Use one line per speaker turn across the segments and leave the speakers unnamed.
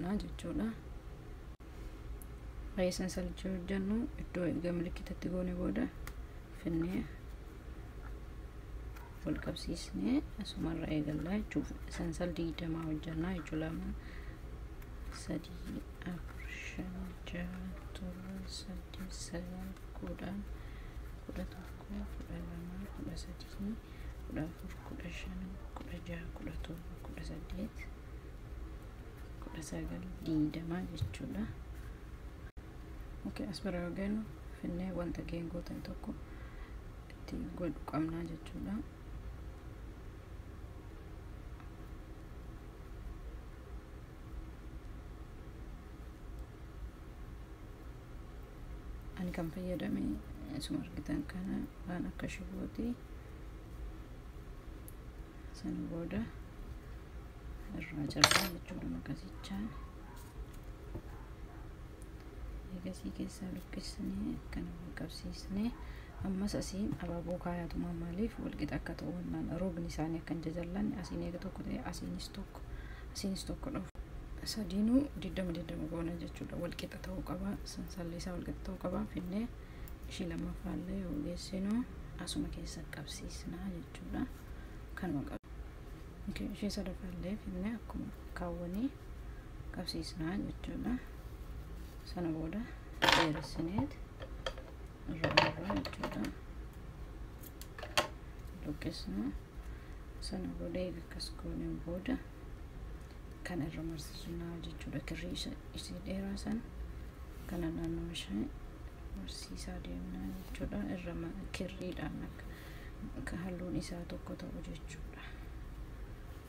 eegallaa jechuudha. Baay'ee sansalicha hojjennu iddoo erga milikkitatti goone booda finnee wal qabsiisnee asumarraa eegallaa jechuuf sansal 20 hojjannaa jechuudha. 2 3 4 5 6 7 8 9 10 11 12 jechuudha. as bira yoogeennu finnee wanta geengoo ta'e tokko itti godhu qabnaa jechuudha. ani kan fayyadame isuma argitan kana waan akka shibooti. sana booda irraa carbaa jechuudha maqasichaan. eegasii keessaa luqqisnee kana wal qabsiisnee ammas asiin abaaboo kaayatuma maaliif walqixa akka ta'u wannaan roobni isaanii akka hin jajallanne asiin eega tokko ta'e asiinis tokko dhufu. sadiinuu 20 goona jechuudha. walqixa ta'uu qaba. sansalli isaa walqixa ta'uu qaba. finnee ishii lammaffaallee yoo geessinu asuma keessa qabsiisnaa jechuudha. kanuma qaba. ishii sadaffaallee finnee akkuma kaawwanii qabsiisnaa jechuudha. sana booda dheeressineet irraa jechuudha. luqqisna sana booda eega akkas gooneen booda kan irra marsisnaa jechuudha. kirrii isii dheeraa san kana naannoo ishee marsiisaa deemnaa jechuudha. irra kirriidhaan akka halluun isaa tokko ta'u jechuudha.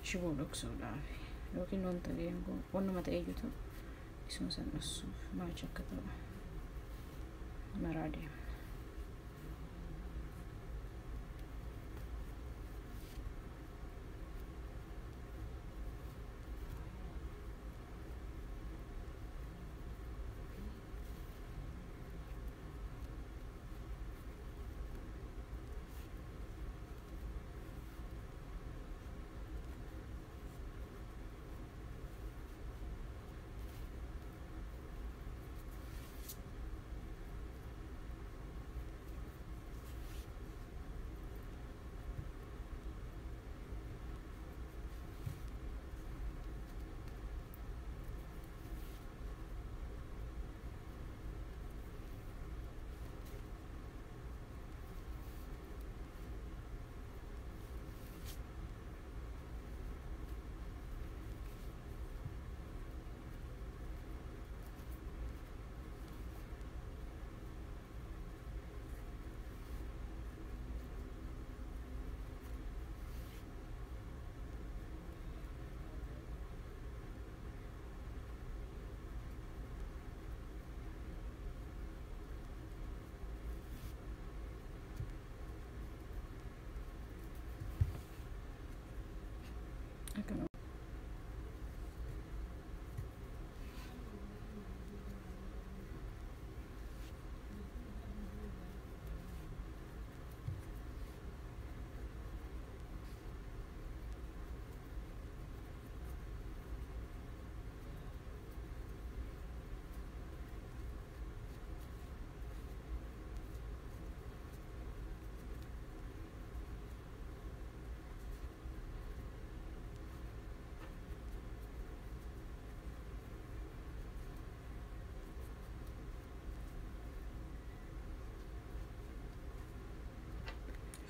shiboo dhoksuudhaaf yookiin wanta geengoo wannuma ta'eeyyuu ta'u isuma san dhoksuuf maacha akka ta'u maraa deema.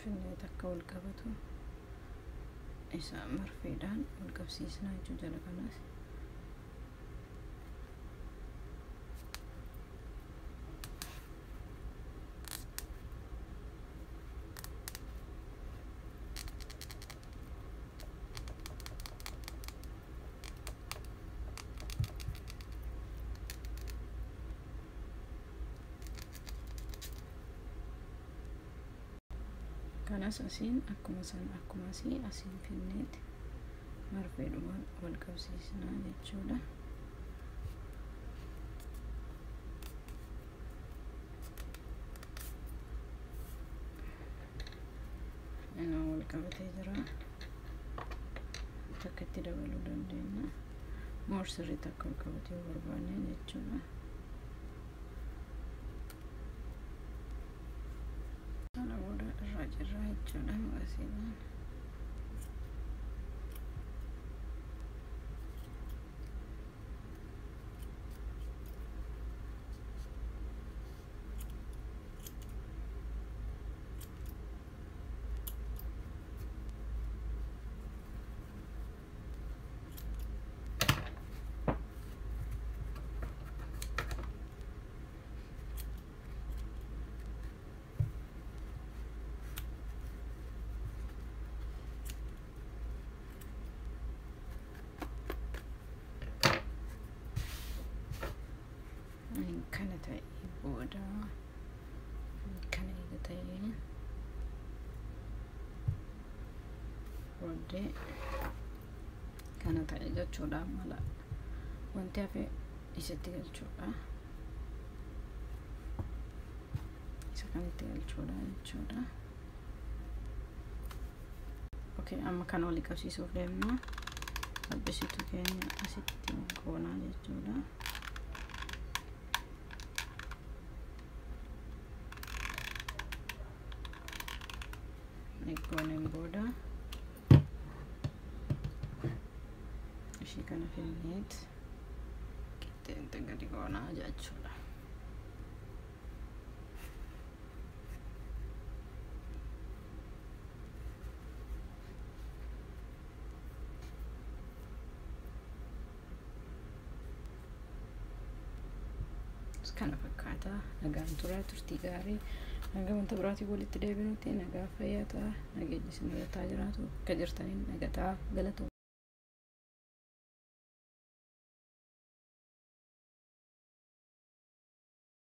finnee takka wal qabatu isa marfeedhaan wal qabsiisnaa jechuudha. jala kanas kanas asiin akkuma asii asiin finneeti marfeedhuma wal qabsiisnaa jechuudha. wal qabatee jira. takka itti dabaluu dandeenya. more sirriitti akka ol qabatu yoo barbaanne jechuudha. Kana booda irraa jirra jechuudha maqasiidhaan. Kana ta'e booda kana eega ta'e booddee kana ta'e jechuudha. Mala wanti hafe isatti galchuudha. Isa kanatti galchuudha jechuudha. Okay, amma kan olii qabsiisuuf deemna. Abbisitu keenya asitti goonaa jechuudha. Eeggoon booda ishii kana filneet qixxeenta gadi goonaa jechuudha. Kana fakkaata. Nagaan tura, turtii gaarii. Nagaa wanta biraatii walitti deebinutti nagaa fayyaa ta'a. Nageenya isin irratti haa jiraatu. Akka jirtaniin nagataa galatooma.